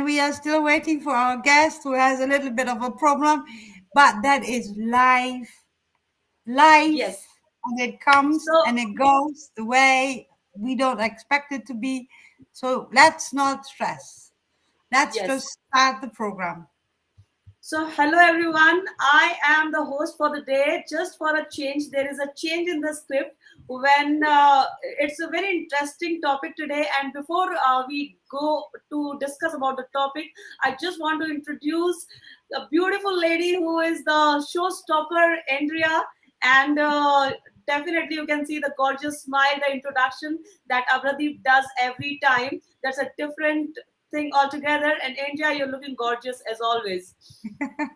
we are still waiting for our guest who has a little bit of a problem, but that is life, Yes. and it comes So, and it goes the way we don't expect it to be. So let's not stress. Let's yes. just start the program. So, hello everyone. I am the host for the day. Just for a change, there is a change in the script. When it's a very interesting topic today, and before we go to discuss about the topic, I just want to introduce a beautiful lady who is the showstopper, Andrea, and definitely you can see the gorgeous smile, the introduction that Abradeep does every time. That's a different thing altogether. And Andrea, you're looking gorgeous as always.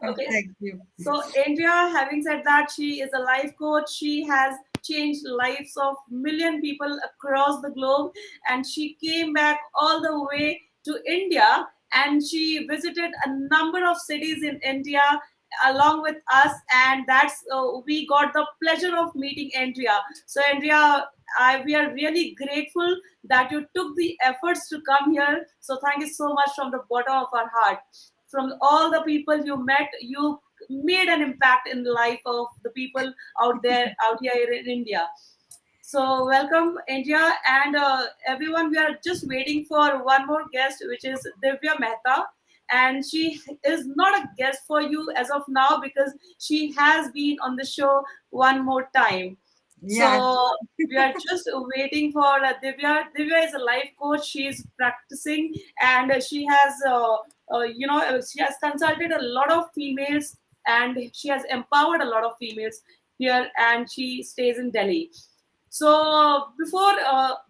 Okay. Thank you. So Andrea, having said that, she is a life coach. She has changed lives of million people across the globe, and she came back all the way to India, and she visited a number of cities in India along with us, and that's we got the pleasure of meeting Andrea. So Andrea, we are really grateful that you took the efforts to come here. So thank you so much from the bottom of our heart. From all the people you met, you made an impact in the life of the people out here in India. So welcome, India, and everyone. We are just waiting for one more guest, which is Divya Mehta, and she is not a guest for you as of now because she has been on the show one more time. Yes. So we are just waiting for Divya. Divya is a life coach. She is practicing, and she has, she has consulted a lot of females, and she has empowered a lot of females here, and she stays in Delhi. So before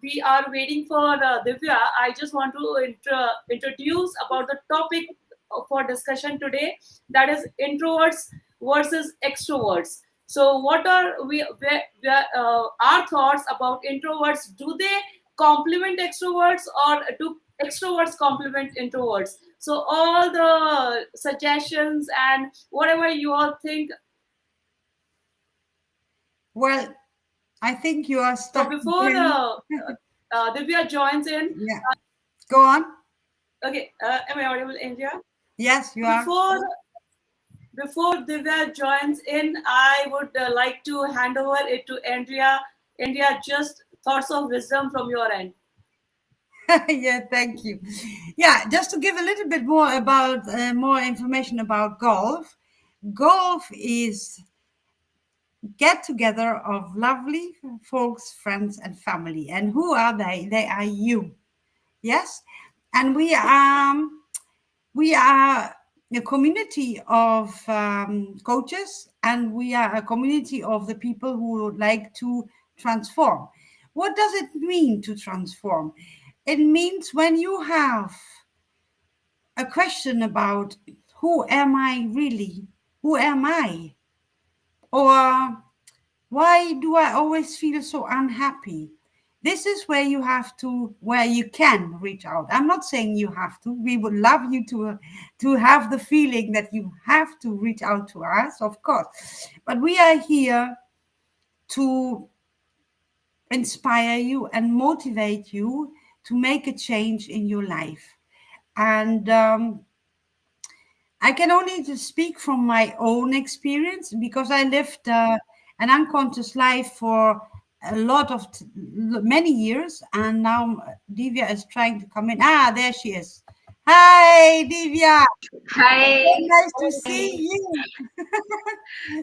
we are waiting for Divya, I just want to introduce about the topic for discussion today. That is introverts versus extroverts. So what are our thoughts about introverts? Do they complement extroverts, or do extroverts complement introverts? So all the suggestions and whatever you all think. Well, I think you are So stuck before again. Divya joins in, Yeah. Go on. okay, am I audible, Andrea? Yes, you are. Before Divya joins in, I would like to hand over it to Andrea. Andrea, just thoughts of wisdom from your end. Yeah, thank you. Yeah, just to give a little bit more about more information about golf. Golf is get together of lovely folks, friends, and family. And who are they? They are you. Yes, and we are a community of coaches, and we are a community of the people who would like to transform. What does it mean to transform? It means when you have a question about who am I really? Who am I? Or why do I always feel so unhappy? This is where you can reach out. I'm not saying you have to. We would love you to have the feeling that you have to reach out to us, of course. But we are here to inspire you and motivate you to make a change in your life. And I can only just speak from my own experience because I lived an unconscious life for a lot of many years, and now Divya is trying to come in. Ah, there she is. Hi, Divya. Hi. So nice to Hi. see you.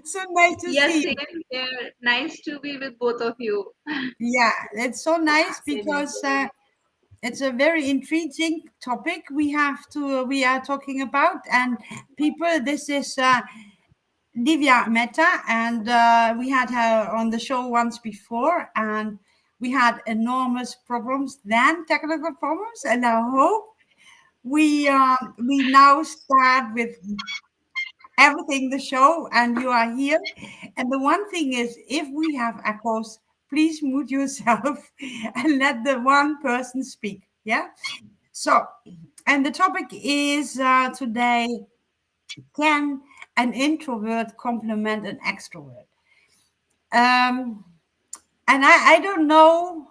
So nice to Yes, see you. same here. Nice to be with both of you. Yeah, it's so nice Same here. because it's a very intriguing topic we are talking about, and people. This is. Divya Mehta, and we had her on the show once before, and we had enormous problems then, technical problems, and I hope we now start with everything the show, and you are here. And the one thing is, if we have echoes, please mute yourself and let the one person speak. Yeah. So, and the topic is today: can an introvert complement an extrovert? Um, and I don't know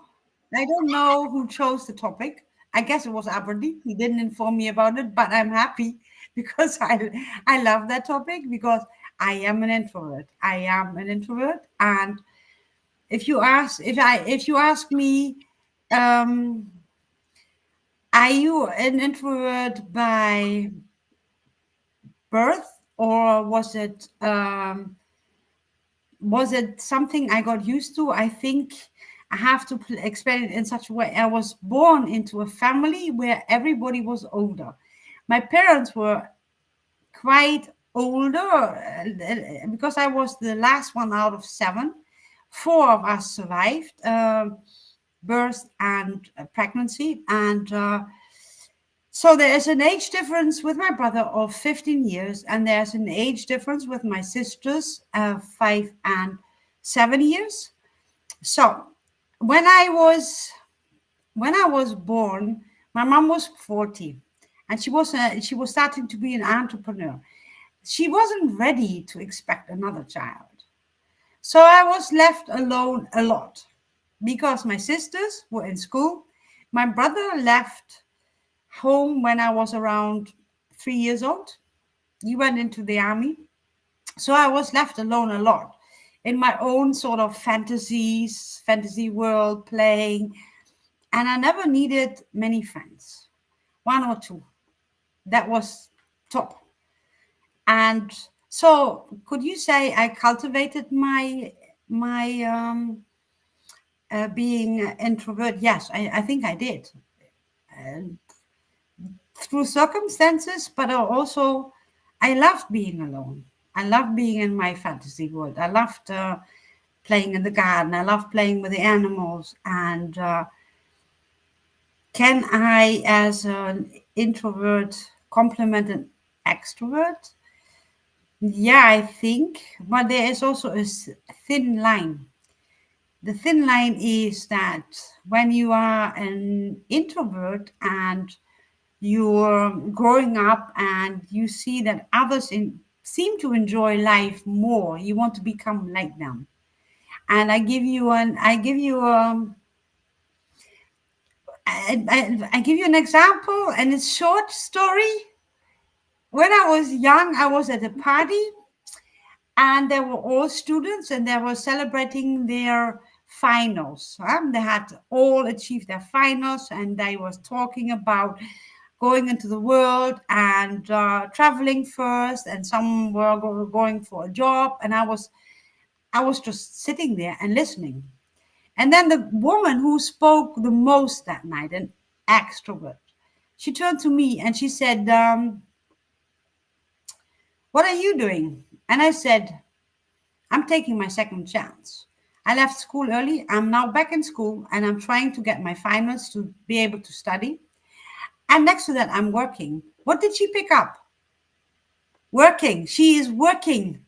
who chose the topic. I guess it was Aberdeen. He didn't inform me about it, but I'm happy because I love that topic because I am an introvert. I am an introvert, and if you ask me, um, are you an introvert by birth, or was it something I got used to? I think I have to explain it in such a way. I was born into a family where everybody was older. My parents were quite older because I was the last one out of seven. Four of us survived birth and pregnancy, and so there is an age difference with my brother of 15 years, and there's an age difference with my sisters, 5 and 7 years. So when I was born, my mom was 40, and she was starting to be an entrepreneur. She wasn't ready to expect another child, so I was left alone a lot because my sisters were in school. My brother left home when I was around 3 years old. He went into the army. So I was left alone a lot in my own sort of fantasy world playing. And I never needed many friends, one or two. That was top. And so could you say I cultivated my being introvert? Yes, I think I did. And through circumstances, but also I loved being alone. I loved being in my fantasy world. I loved playing in the garden. I loved playing with the animals. And can I, as an introvert, complement an extrovert? Yeah, I think. But there is also a thin line. The thin line is that when you are an introvert and you're growing up and you see that seem to enjoy life more, you want to become like them. And I give you an example, and it's short story. When I was young, I was at a party, and they were all students, and they were celebrating their finals. They had all achieved their finals, and they was talking about going into the world and traveling first, and some were going for a job, and I was just sitting there and listening. And then the woman who spoke the most that night, an extrovert, she turned to me and she said, "What are you doing?" And I said, "I'm taking my second chance. I left school early. I'm now back in school, and I'm trying to get my finals to be able to study. And next to that, I'm working." What did she pick up? Working. She is working,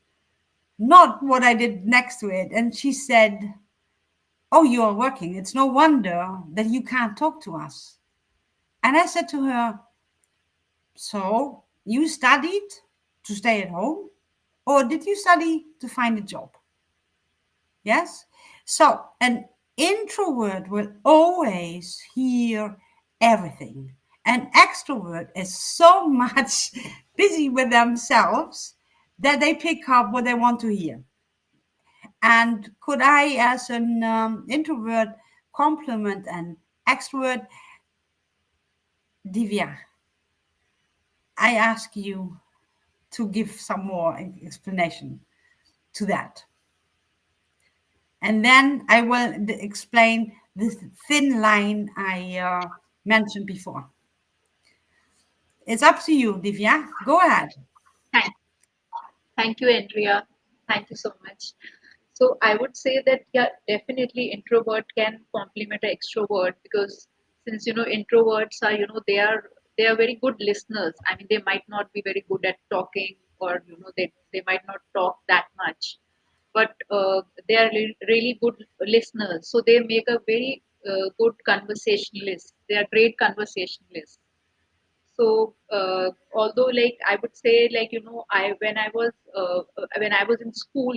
not what I did next to it. And she said, "Oh, you are working. It's no wonder that you can't talk to us." And I said to her, "So you studied to stay at home, or did you study to find a job?" Yes. So an introvert will always hear everything. An extrovert is so much busy with themselves that they pick up what they want to hear. And could I, as an introvert, compliment an extrovert? Divya, I ask you to give some more explanation to that. And then I will explain the thin line I mentioned before. It's up to you, Divya. Go ahead. Thank, thank you, Andrea. Thank you so much. So I would say that yeah, definitely introvert can complement an extrovert because since introverts are they are very good listeners. I mean they might not be very good at talking or they might not talk that much, but they are really good listeners. So they make a very good conversationalist. They are great conversationalists. So although like I would say like I when I was in school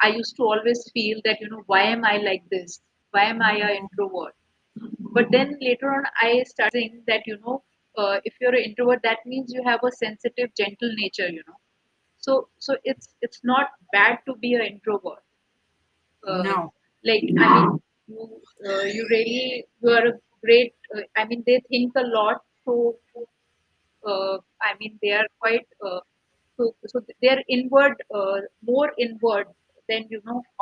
I used to always feel that why am I like this, why am I an introvert, But then later on, I started saying that, if you're an introvert, that means you have a sensitive, gentle nature. So it's not bad to be an introvert. Uh, No. like, I mean, you really, you are a great. I mean, they think a lot. So I mean, they are quite. So they are inward, more inward than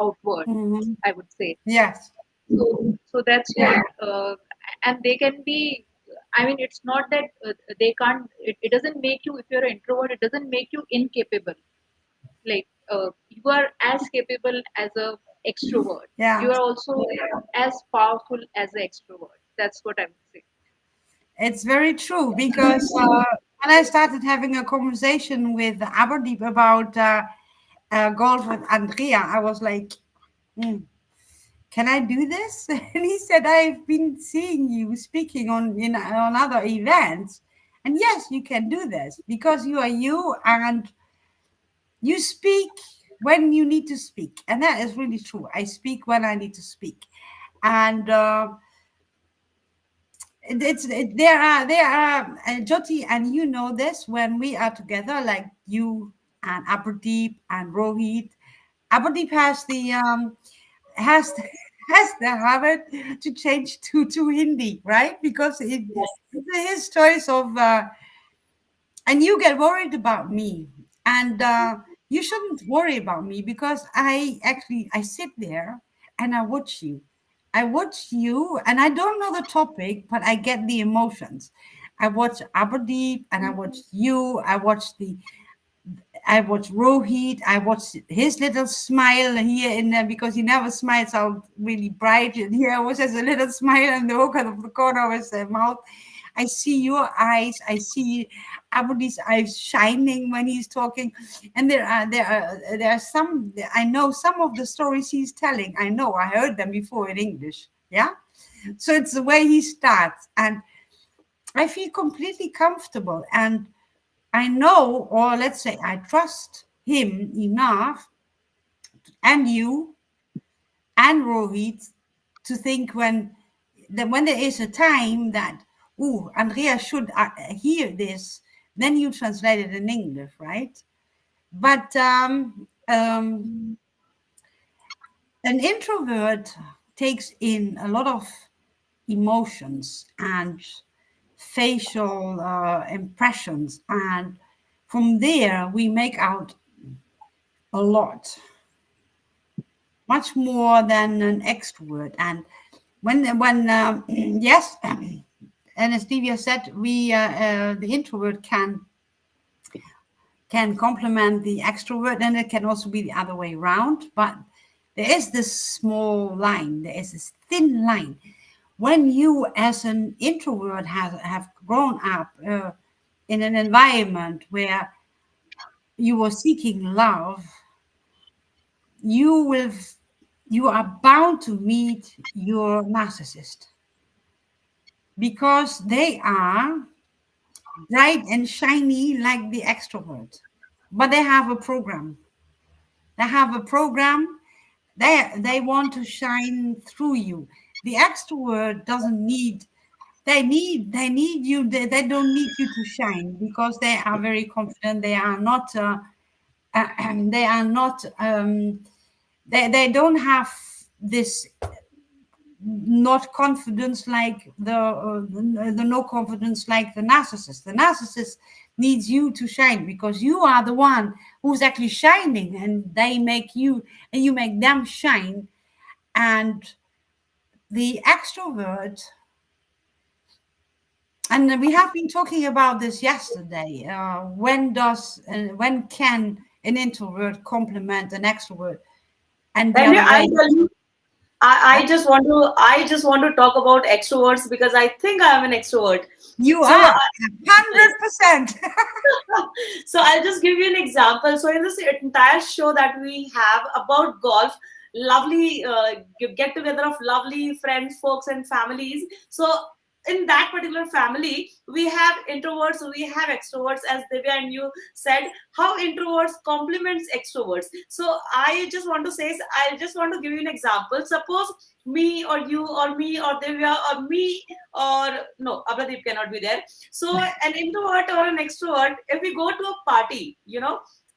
outward. Mhm. I would say. Yes. So that's what, and they can be. I mean, it's not that they can't. It doesn't make you, if you're an introvert, it doesn't make you incapable. Like, you are as capable as a extrovert. Yeah. You are also as powerful as an extrovert. That's what I would say. It's very true because when I started having a conversation with Aberdeep about golf with Andrea, I was like, "Hmm, can I do this?" And he said, "I've been seeing you speaking on other events, and yes, you can do this because you are you and you speak when you need to speak, and that is really true. I speak when I need to speak, and." There are Jyoti, and you know this, when we are together, like you and Aberdeep and Rohit. Aberdeep has the, has the habit to change to Hindi, right? Because it's his choice of and you get worried about me, and you shouldn't worry about me because I sit there and I watch you and I don't know the topic, but I get the emotions. I watch Aberdeep and I watch you. I watch Rohit. I watch his little smile here in there because he never smiles out really bright. And he always has a little smile in the hook of the corner of his mouth. I see your eyes. I see Abdi's eyes shining when he's talking. And there are some. I know some of the stories he's telling. I know. I heard them before in English. Yeah. So it's the way he starts, and I feel completely comfortable. And I know, or let's say I trust him enough, and you and Rohit, to think when there is a time that, ooh, Andrea should hear this, then you translate it in English, right? But an introvert takes in a lot of emotions and facial impressions, and from there we make out a lot, much more than an extrovert. And when yes, and as Divya said, the introvert can complement the extrovert, and it can also be the other way around. But there is this small line, there is this thin line. When you, as an introvert, have grown up in an environment where you were seeking love, you will you are bound to meet your narcissist because they are bright and shiny like the extrovert, but they have a program. They have a program. They want to shine through you. The extrovert doesn't need. They need you. They don't need you to shine because they are very confident. They are not. They are not. They don't have this not confidence like the no confidence like the narcissist. The narcissist needs you to shine because you are the one who's actually shining, and they make you and you make them shine. And the extrovert, and we have been talking about this yesterday. When can an introvert complement an extrovert, and the And other I way? tell you, I just want to talk about extroverts because I think I am an extrovert. You So are 100%. so I'll just give you an example. So in this entire show that we have about golf, lovely get together of lovely friends, folks, and families. So in that particular family, we have introverts, we have extroverts, as Divya and you said, how introverts complements extroverts. So I just want to say, I just want to give you an example. Suppose me or you or me or Divya or me, or no, Abhadeep cannot be there. So an introvert or an extrovert, if we go to a party,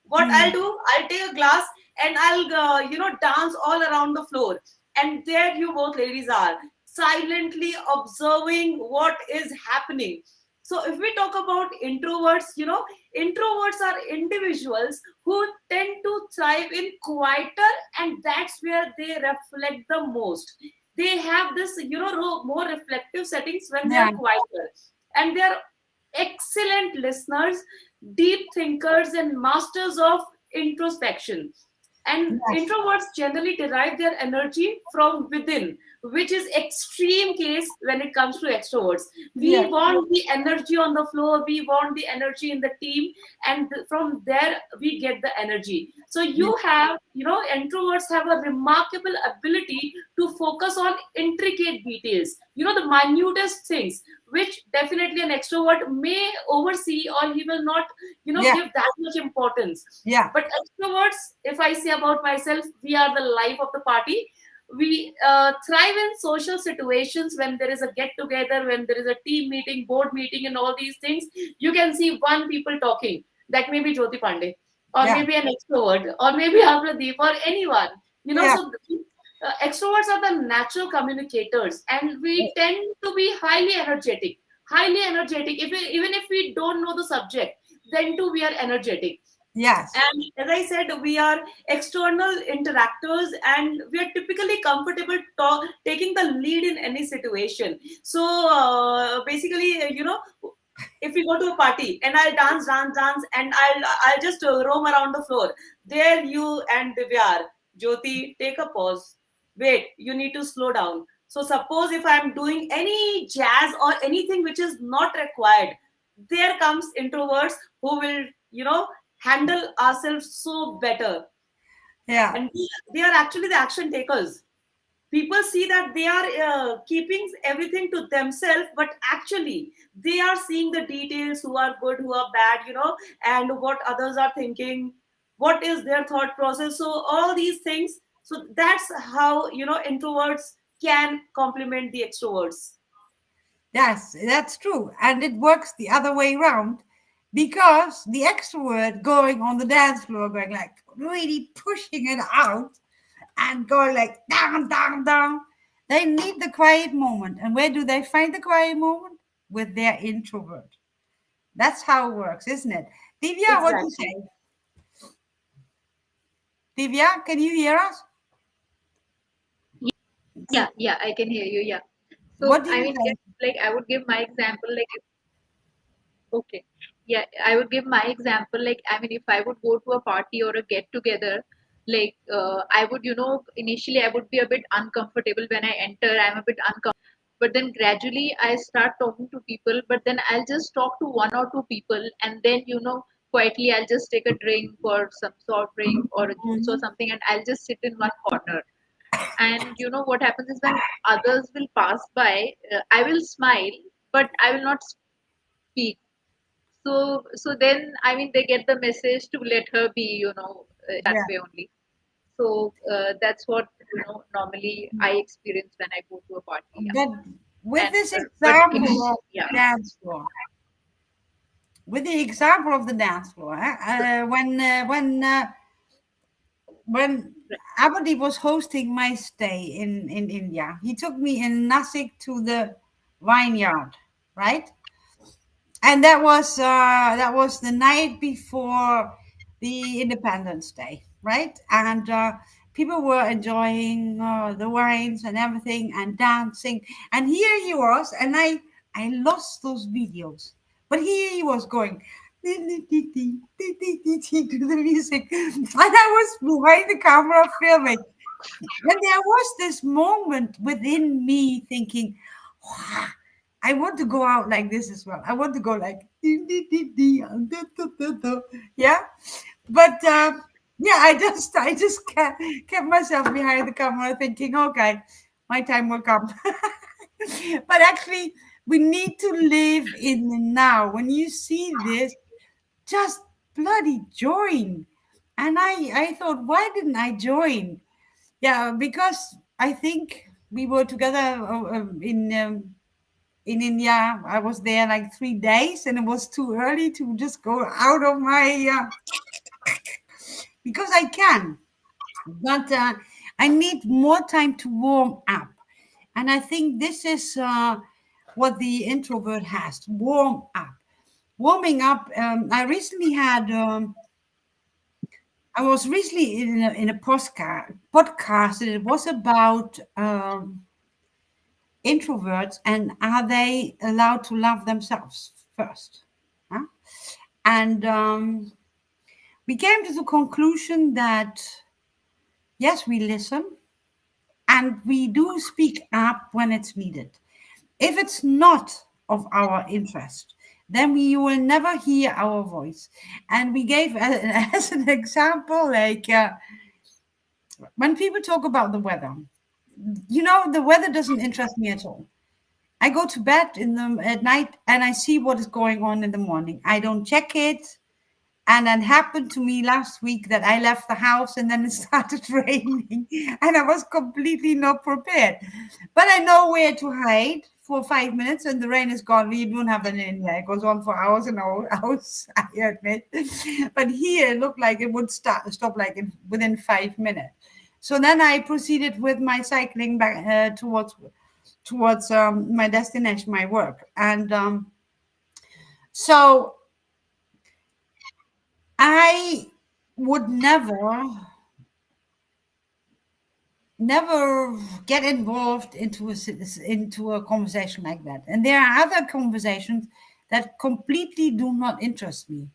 what I'll Mm. do, I'll take a glass and I'll dance all around the floor, and there you both ladies are silently observing what is happening. So if we talk about introverts, introverts are individuals who tend to thrive in quieter, and that's where they reflect the most. They have this, more reflective settings when they Yeah. are quieter, and they are excellent listeners, deep thinkers, and masters of introspection. And Yes. introverts generally derive their energy from within, which is extreme case when it comes to extroverts. We Yes. want the energy on the floor, we want the energy in the team, and from there we get the energy. So Yes. you have, introverts have a remarkable ability to focus on intricate details, the minutest things, which definitely an extrovert may oversee, or he will not, Yeah. give that much importance. Yeah. But extroverts, if I say about myself, we are the life of the party. We thrive in social situations. When there is a get together, when there is a team meeting, board meeting, and all these things, you can see one people talking. That may be Jyoti Pandey, or Yeah. maybe an extrovert, or maybe Abradeep, or anyone. Yeah. So extroverts are the natural communicators, and we tend to be highly energetic. Highly energetic. Even if we don't know the subject, then too we are energetic. Yes. And as I said, we are external interactors, and we are typically comfortable taking the lead in any situation. So basically, if we go to a party and I'll dance, dance, dance, and I'll just roam around the floor. There you and Divyar, Jyoti, take a pause. Wait, you need to slow down. So suppose if I'm doing any jazz or anything which is not required, there comes introverts who will, handle ourselves so better. Yeah. And they are actually the action takers. People see that they are keeping everything to themselves, but actually they are seeing the details, who are good, who are bad, and what others are thinking, what is their thought process. So all these things, so that's how, introverts can complement the extroverts. Yes, that's true. And it works the other way around because the extrovert going on the dance floor, going like really pushing it out and going like down, down, down. They need the quiet moment. And where do they find the quiet moment? With their introvert. That's how it works, isn't it? Divya, what do you Exactly. say? Divya, can you hear us? Yeah, yeah, I can hear you. Yeah. So What do I you mean, if say? like I would give my example, like if, okay, yeah, I would give my example. Like I mean, if I would go to a party or a get together, like I would, initially I would be a bit uncomfortable when I enter. I'm a bit uncomfortable, but then gradually I start talking to people. But then I'll just talk to one or two people, and then quietly I'll just take a drink or some soft drink or a juice or Mhm. something, and I'll just sit in one corner. And what happens is when others will pass by, I will smile, but I will not speak. So then I mean they get the message to let her be, that Yeah. way only. So that's what normally I experience when I go to a party. Yeah. But with And this but if example of yeah, dance floor, with the example of the dance floor, so, when Abadi was hosting my stay in India, he took me in Nasik to the vineyard, right? And that was the night before the Independence Day, right? And people were enjoying the wines and everything and dancing. And here he was, and I lost those videos. But here he was going to the music, and I was behind the camera filming. And there was this moment within me thinking, wow, I want to go out like this as well. I want to go like, dee, dee, dee, dee, da, da, da, da. Yeah. But yeah, I just kept myself behind the camera thinking, okay, my time will come. But actually, We need to live in the now. When you see this, just bloody join. And I thought, why didn't I join? Yeah, because I think we were together in India. I was there like 3 days, and it was too early to just go out of my because I can, but I need more time to warm up, and I think this is what the introvert has: to warm up. Warming up. I recently had. I was recently in a podcast, and it was about introverts and are they allowed to love themselves first. Huh? And we came to the conclusion that yes, we listen and we do speak up when it's needed. If it's not of our interest, then we will never hear our voice. And we gave as an example, like when people talk about the weather, the weather doesn't interest me at all. I go to bed at night and I see what is going on in the morning. I don't check it. And it happened to me last week that I left the house and then it started raining and I was completely not prepared. But I know where to hide for 5 minutes and the rain is gone. We don't have that in India. It goes on for hours and hours, I admit. But here it looked like it would stop like within 5 minutes. So then I proceeded with my cycling back towards my destination, my work. And so I would never get involved into a conversation like that. And there are other conversations that completely do not interest me.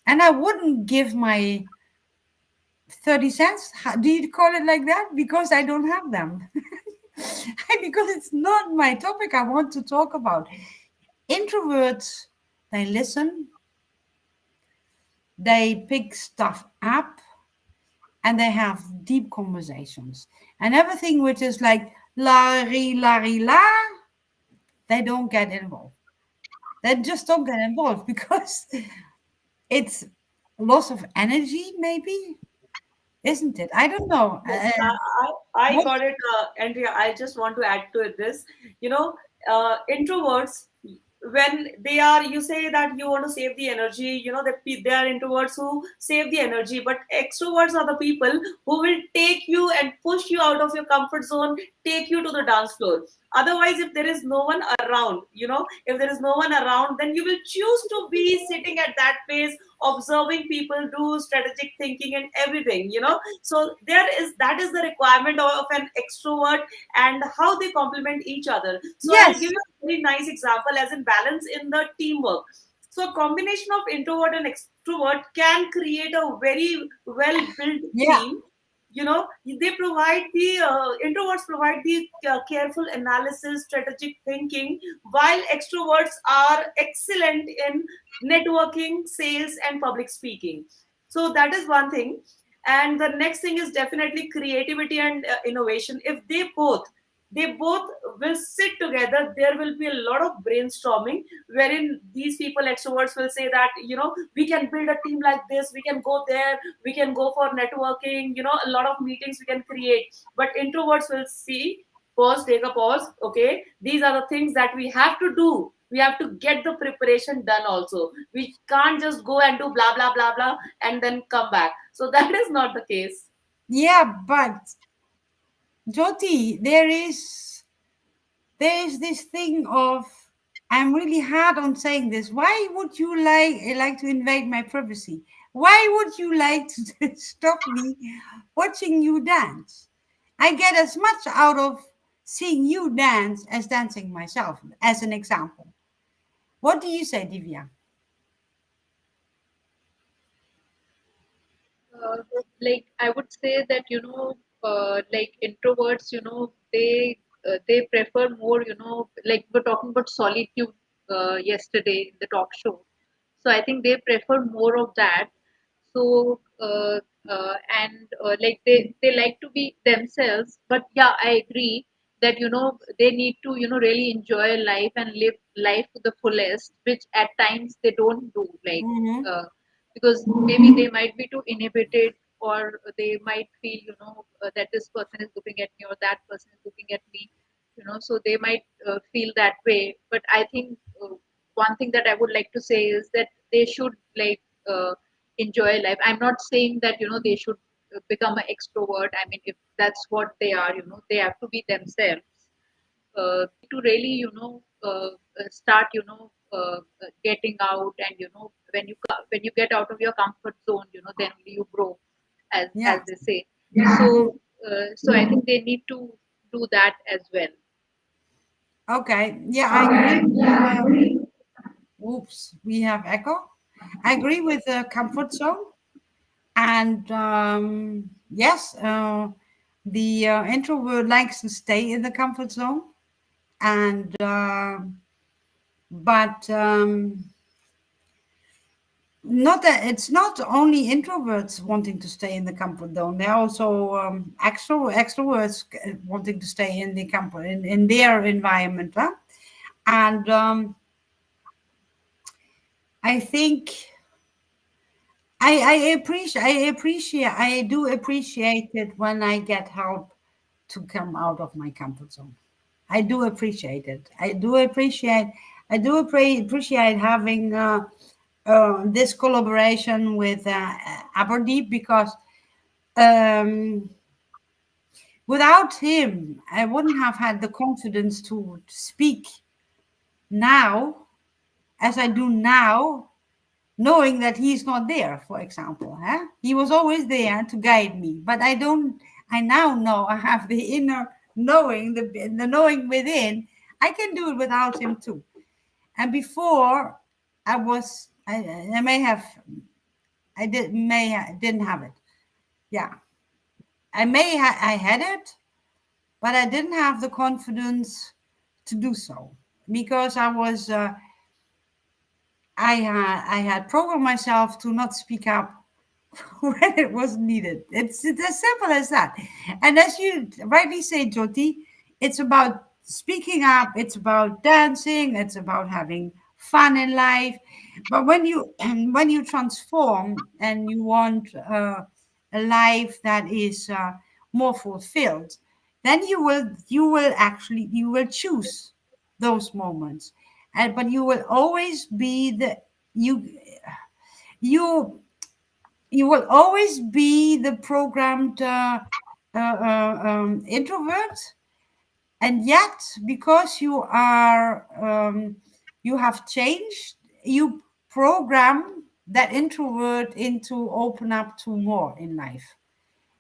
And I wouldn't give my 30 cents. Do you call it like that? Because I don't have them. Because it's not my topic I want to talk about. Introverts, they listen, they pick stuff up, and they have deep conversations. And everything which is like la ri la ri la, they don't get involved. They just don't get involved because it's loss of energy, maybe, isn't it? I don't know. Yes, I What? got it, Andrea. I just want to add to it this. You know, introverts, when they are, you say that you want to save the energy, they are introverts who save the energy, but extroverts are the people who will take you and push you out of your comfort zone, take you to the dance floor. Otherwise, if there is no one around, if there is no one around, then you will choose to be sitting at that place, observing people do strategic thinking and everything, so that is the requirement of an extrovert and how they complement each other. So I'll give Yes, you a very nice example as in balance in the teamwork. So a combination of introvert and extrovert can create a very well built yeah, team. They provide the introverts provide the careful analysis, strategic thinking, while extroverts are excellent in networking, sales, and public speaking. So that is one thing. And the next thing is definitely creativity and innovation. If they both will sit together, there will be a lot of brainstorming, wherein these people extroverts will say that we can build a team like this, we can go there, we can go for networking, a lot of meetings we can create. But introverts will see, pause, take a pause, okay, these are the things that we have to do, we have to get the preparation done also, we can't just go and do blah blah blah blah and then come back. So that is not the case. yeah, but Jyoti, there is this thing of I'm really hard on saying this. Why would you like to invade my privacy? Why would you like to stop me watching you dance? I get as much out of seeing you dance as dancing myself, as an example. What do you say, Divya? uh, like I would say that like introverts, they prefer more, like we're talking about solitude yesterday in the talk show. So I think they prefer more of that. So and like they like to be themselves. But yeah, I agree. that they need to really enjoy life and live life to the fullest, which at times they don't do, like Mm-hmm. uh, because maybe they might be too inhibited, or they might feel that this person is looking at me or that person is looking at me, so they might feel that way. But I think one thing that I would like to say is that they should like enjoy life. I'm not saying that they should become an extrovert. I mean, if that's what they are, they have to be themselves. To really start getting out, and when you get out of your comfort zone, then only you grow, as Yeah. they say. So so I think they need to do that as well. Okay. Yeah, I agree with. Oops, we have echo. I agree with the comfort zone, and yes, the introvert likes to stay in the comfort zone, and but not that it's not only introverts wanting to stay in the comfort zone. There are also extroverts wanting to stay in the comfort in their environment, huh? And I think I do appreciate it when I get help to come out of my comfort zone. I do appreciate it. I do appreciate having this collaboration with Aberdeep, because um, without him, I wouldn't have had the confidence to speak now as I do now, knowing that he's not there, for example. Huh? He was always there to guide me, but I don't. I now know I have the inner knowing, the knowing within. I can do it without him too. And before, I may have, didn't have it. Yeah, I had it, but I didn't have the confidence to do so, because I had programmed myself to not speak up when it was needed. It's as simple as that. And as you rightly say, Jyoti, it's about speaking up, it's about dancing, it's about having fun in life. But when you when you transform and you want a life that is more fulfilled, then you will choose those moments, and but you will always be the you you you will always be the programmed introvert, and yet because you have changed, you program that introvert into open up to more in life.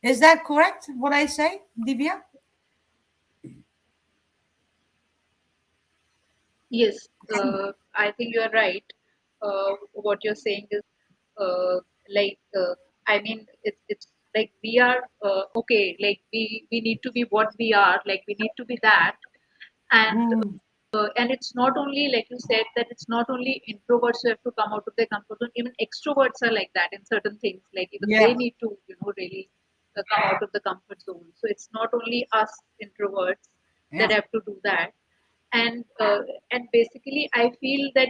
Is that correct, what I say, Divya? Yes, I think you are right. What you're saying is like I mean it's like we are okay, like we need to be what we are, like we need to be that. Mm, And it's not only, like you said, that it's not only introverts who have to come out of their comfort zone. Even extroverts are like that in certain things, like even yeah, they need to really come out of the comfort zone. So it's not only us introverts that yeah, have to do that. And uh, and basically I feel that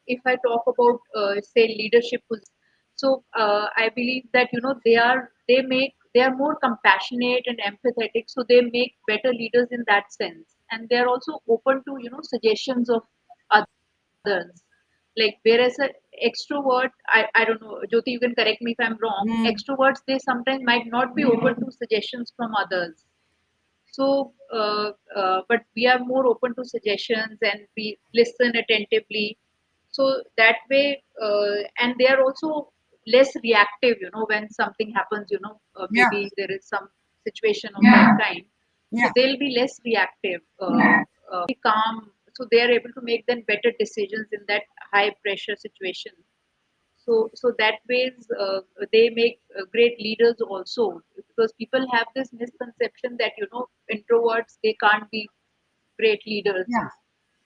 if I talk about say leadership positions, so I believe that they are more compassionate and empathetic, so they make better leaders in that sense, and they are also open to suggestions of others. Like whereas an extrovert, I don't know, Jyoti, you can correct me if I'm wrong. mm, Extroverts, they sometimes might not be open to suggestions from others. So, but we are more open to suggestions and we listen attentively. So that way, and they are also less reactive, when something happens, yeah, maybe there is some situation of that kind. So yeah, they'll be less reactive, be calm. So they are able to make then better decisions in that high pressure situation. So that ways they make great leaders also, because people have this misconception that introverts, they can't be great leaders yeah.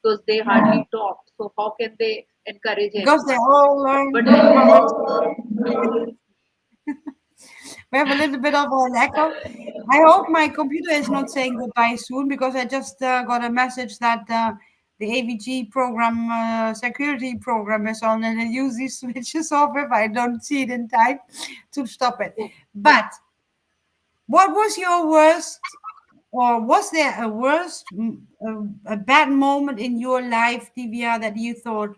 because they hardly talk, so how can they encourage Because they anyone? all But learn when from you us. We have a little bit of an echo. I hope my computer is not saying goodbye soon because I just got a message that the AVG program, security program is on, and it usually switches off if I don't see it in time to stop it. Oh, But what was your worst, or was there a worst, a bad moment in your life, Divya, that you thought,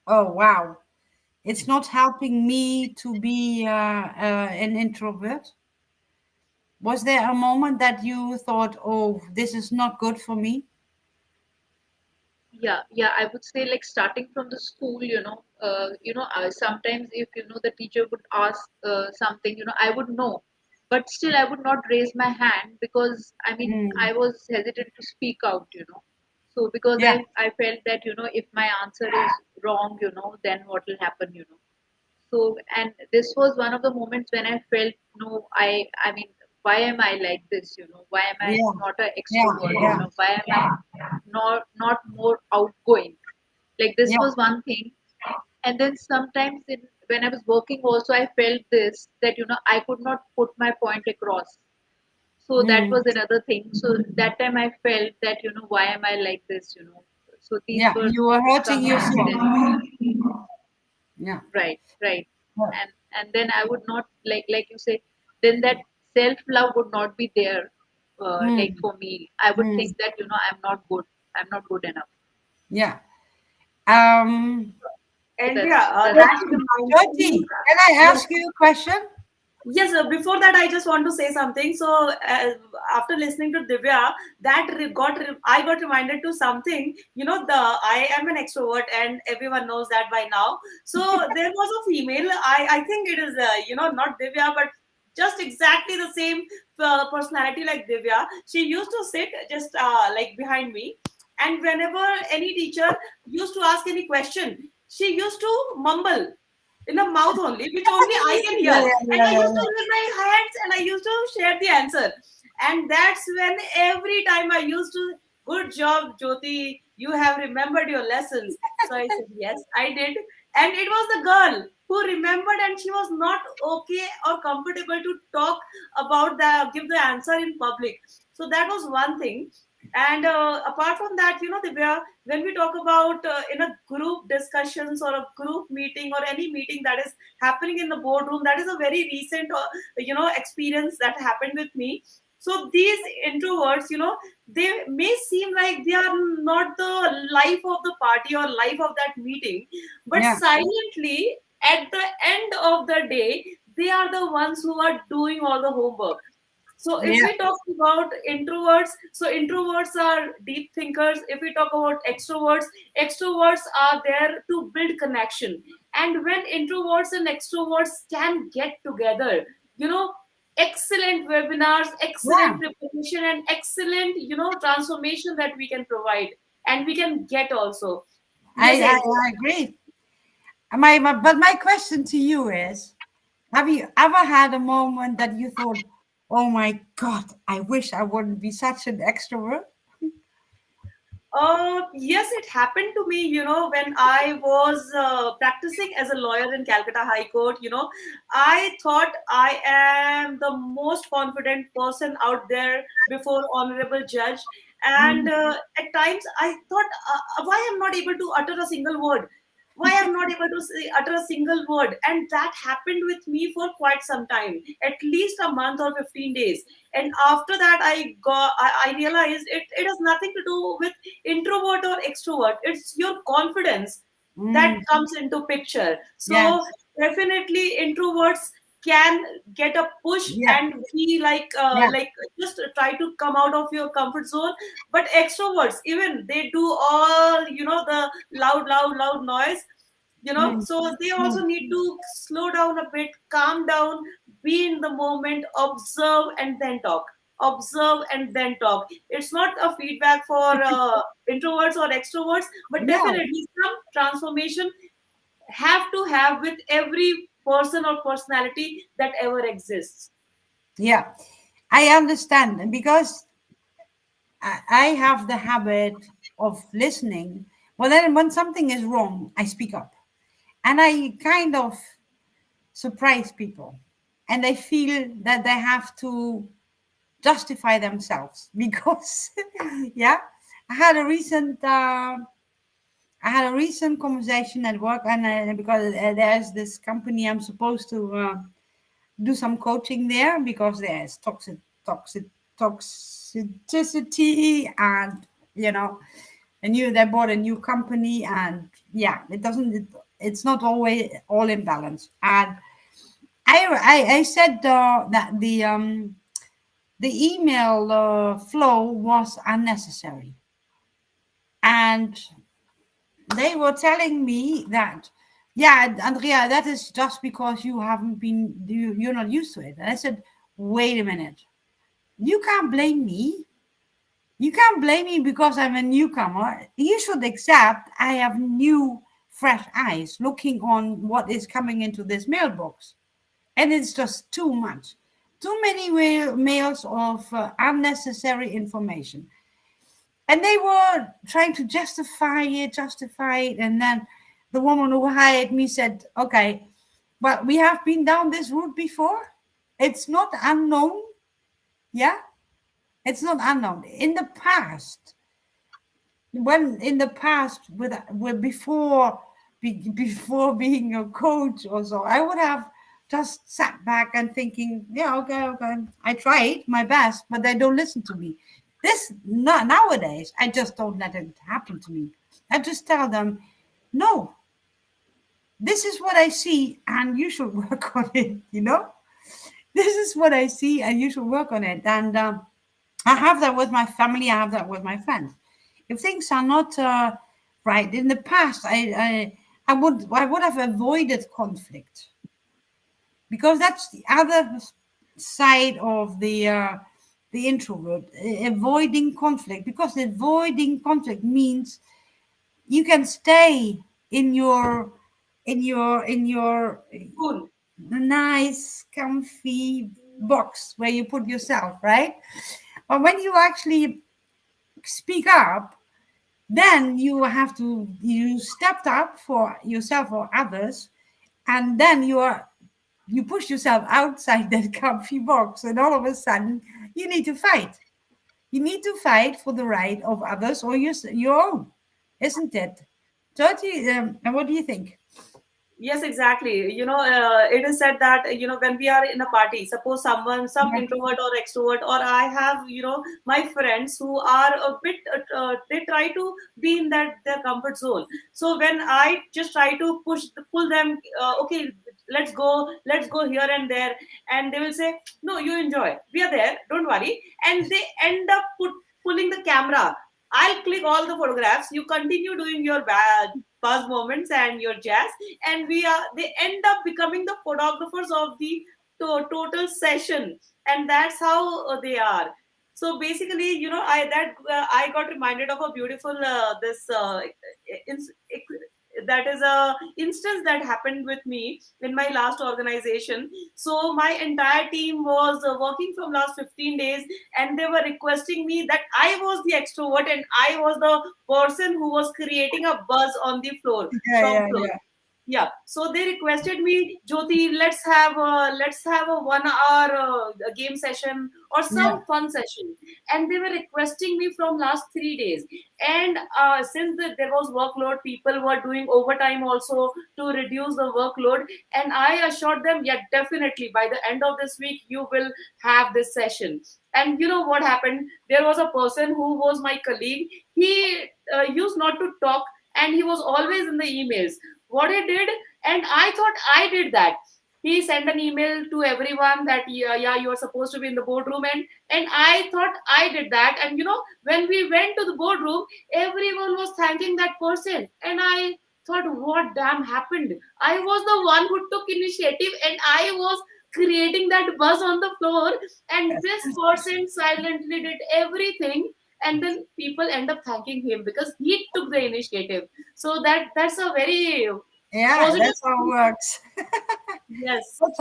oh, wow, it's not helping me to be an introvert? Was there a moment that you thought, oh, this is not good for me? yeah, I would say like starting from the school, sometimes if the teacher would ask something, I would know, but still I would not raise my hand because I mean Mm. I was hesitant to speak out, so because Yeah. I felt that if my answer is wrong, then what will happen, so, and this was one of the moments when I felt, no, I mean, why am I like this? Why am I Yeah. not an Yeah. extrovert? Yeah. Why am I not more outgoing? Like this Yeah. was one thing. And then sometimes when I was working also, I felt this that I could not put my point across. So that Mm. was another thing. So that time I felt that why am I like this? So these Yeah. were You were hurting some yourself. incidents. Yeah. Right. Yeah. And then I would not like you say, then that self love would not be there. Like Mm. for me, I would Mm. think that I'm not good. I'm not good enough. Yeah. Um, So Andrea, that's that Jyoti, reminds me. Jyoti, can I Yes, ask you a question? yes. Before that, I just want to say something. So, after listening to Divya, I got reminded to something. I am an extrovert, and everyone knows that by now. So there was a female. I think it is not Divya, but just exactly the same personality like Divya. She used to sit just like behind me, and whenever any teacher used to ask any question, she used to mumble in the mouth only, which only I can hear. Yeah, yeah, And yeah, I yeah, used to raise my hands and I used to share the answer. And that's when every time I used to, good job, Jyoti, you have remembered your lessons. So I said, yes, I did. And it was the girl who remembered, and she was not okay or comfortable to talk about give the answer in public. So that was one thing. And apart from that, Divya, when we talk about in a group discussions or a group meeting or any meeting that is happening in the boardroom, that is a very recent experience that happened with me. So these introverts, they may seem like they are not the life of the party or life of that meeting, but yeah, silently at the end of the day, they are the ones who are doing all the homework. So if yeah, we talk about introverts, so introverts are deep thinkers. If we talk about extroverts, extroverts are there to build connection. And when introverts and extroverts can get together, excellent webinars, yeah. excellent preparation, and excellent, transformation that we can provide and we can get also. Yes, Andrea. I agree. But my question to you is, have you ever had a moment that you thought, oh my God, I wish I wouldn't be such an extrovert? Yes, it happened to me, when I was practicing as a lawyer in Calcutta High Court. I thought I am the most confident person out there before honorable judge. And Mm. at times I thought, why I'm not able to utter a single word? Why I'm not able to utter a single word? And that happened with me for quite some time, at least a month or 15 days. And after that, I realized it has nothing to do with introvert or extrovert. It's your confidence that Mm. comes into picture. So Yes, definitely introverts can get a push yeah, and be yeah. like just try to come out of your comfort zone. But extroverts, even they do all the loud noise, Mm. so they Mm. also need to slow down a bit, calm down, be in the moment, observe and then talk. Observe and then talk. It's not a feedback for introverts or extroverts, but Yeah, definitely some transformation have to have with every person or personality that ever exists. yeah. I understand. And because I have the habit of listening, well, then when something is wrong, I speak up and I kind of surprise people. and they feel that they have to justify themselves because yeah, I had a recent I had a recent conversation at work, and because there's this company I'm supposed to do some coaching there because there's toxic toxicity, and you know, they bought a new company, and yeah, it's not always all in balance. And I said that the email flow was unnecessary, and they were telling me that, yeah, Andrea, that is just because you're not used to it. And I said, wait a minute, you can't blame me. You can't blame me because I'm a newcomer. You should accept I have new, fresh eyes looking on what is coming into this mailbox. And it's just too much. Too many mails of unnecessary information. And they were trying to justify it. And then the woman who hired me said, okay, but we have been down this route before. It's not unknown. Yeah, it's not unknown. In the past, when in the past with before being a coach or so, I would have just sat back and thinking, yeah, okay, I tried my best, but they don't listen to me. This not nowadays, I just don't let it happen to me. I just tell them, no, this is what I see, and you should work on it. This is what I see, and you should work on it. And I have that with my family. I have that with my friends. If things are not right in the past, I would have avoided conflict, because that's the other side of the introvert, avoiding conflict. Because avoiding conflict means you can stay in your Cool. nice comfy box where you put yourself, right? But when you actually speak up, then you stepped up for yourself or others, and then you push yourself outside that comfy box, and all of a sudden you need to fight. You need to fight for the right of others or your own, isn't it? And what do you think? Yes, exactly. It is said that, when we are in a party, suppose some Yeah, introvert or extrovert, or I have, my friends who are a bit, they try to be in their comfort zone. So when I just try to pull them, okay, let's go here and there, and they will say, no, you enjoy. We are there. Don't worry. And they end up pulling the camera. I'll click all the photographs. You continue doing your bad buzz moments and your jazz, and they end up becoming the photographers of the total session, and that's how they are. So basically, I got reminded of a beautiful this ins- that is a instance that happened with me in my last organization. So my entire team was working from last 15 days, and they were requesting me that I was the extrovert and I was the person who was creating a buzz on the floor, yeah, shop yeah, floor. yeah. Yeah, so they requested me, Jyoti, let's have a 1 hour a game session or Yeah. some fun session, and they were requesting me from last 3 days. And since there was workload, people were doing overtime also to reduce the workload, and I assured them, yeah, definitely by the end of this week you will have this session. And you know what happened? There was a person who was my colleague. He used not to talk, and he was always in the emails. What he did, and I thought I did that. He sent an email to everyone that, yeah, you are supposed to be in the boardroom, and I thought I did that. And when we went to the boardroom, everyone was thanking that person, and I thought, what damn happened? I was the one who took initiative, and I was creating that buzz on the floor, and Yes. this person silently did everything, and then people end up thanking him because he took the initiative. So that's a very Yeah, positive that's how it thing. works. Yes. That's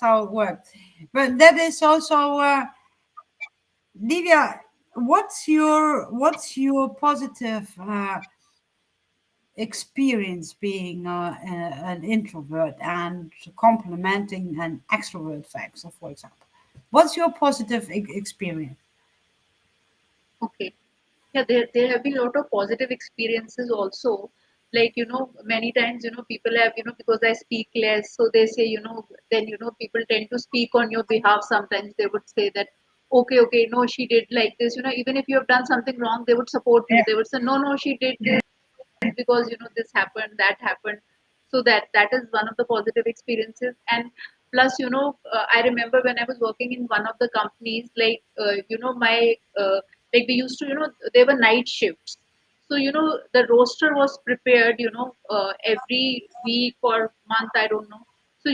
how it works. But that is also Livia. What's your positive experience being an introvert and complementing an extrovert factor, for example? What's your positive experience? Okay. Yeah, there have been a lot of positive experiences also. Like, many times, people have, because I speak less, so they say, then, people tend to speak on your behalf. Sometimes they would say that, okay, okay, no, she did like this, even if you have done something wrong, they would support you. Yeah. They would say, no, no, she did this because this happened, that happened. So that is one of the positive experiences. And plus, I remember when I was working in one of the companies, like my like they used to, they were night shifts. So the roster was prepared, every week or month, I don't know. So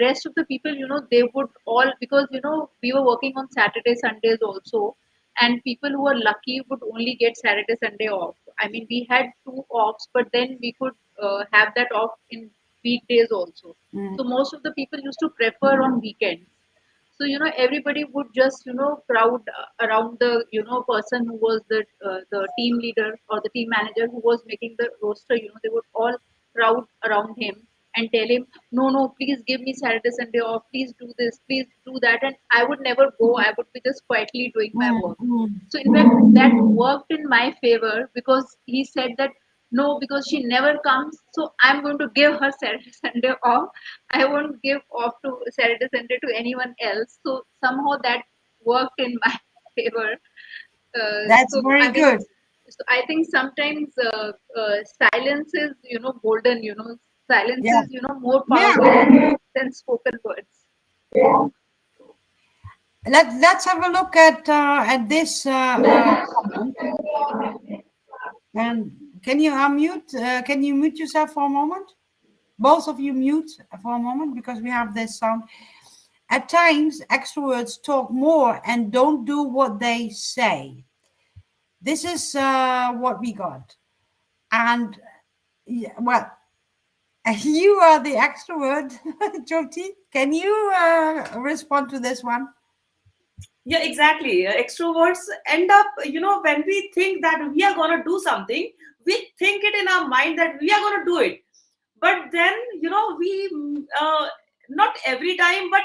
rest of the people, they would all, because we were working on Saturday Sundays also, and people who were lucky would only get Saturday Sunday off. I mean, we had two offs, but then we could have that off in weekdays also. Mm. So most of the people used to prefer on weekends. So everybody would just crowd around the person who was the team leader or the team manager who was making the roster. They would all crowd around him and tell him, no, no, please give me Saturday Sunday off, please do this, please do that. And I would never go, I would be just quietly doing my Mm, work. mm. So in fact, that worked in my favor, because he said that no, because she never comes, so I'm going to give her Saturday Sunday off. I won't give off to Saturday Sunday to anyone else. So somehow that worked in my favor. That's So very I mean, good. so I think sometimes silence is golden. Silence Yeah. is more Yeah. powerful than spoken words. Let's have a look at this comment. And can you unmute? Can you mute yourself for a moment? Both of you mute for a moment because we have this sound. At times, extroverts talk more and don't do what they say. This is what we got. And yeah, well, you are the extrovert, Jyoti. Can you respond to this one? Yeah, exactly. Extroverts end up, when we think that we are going to do something, we think it in our mind that we are going to do it. But then, we, not every time, but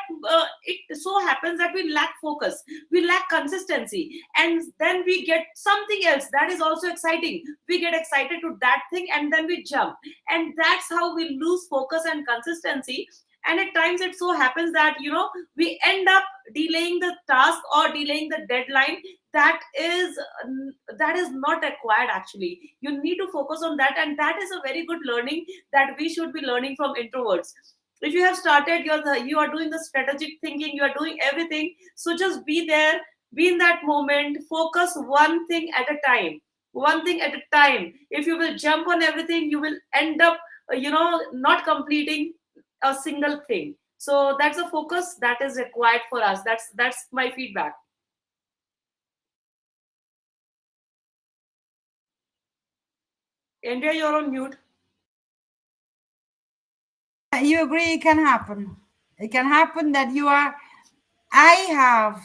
it so happens that we lack focus, we lack consistency, and then we get something else that is also exciting. We get excited to that thing and then we jump. And that's how we lose focus and consistency. And at times it so happens that, we end up delaying the task or delaying the deadline that is not required. Actually, you need to focus on that, and that is a very good learning that we should be learning from introverts. If you have started, you are doing the strategic thinking, you are doing everything, so just be there, be in that moment, focus one thing at a time, one thing at a time. If you will jump on everything, you will end up not completing a single thing. So that's a focus that is required for us. That's my feedback. India, you're on mute. You agree it can happen. It can happen that you are. I have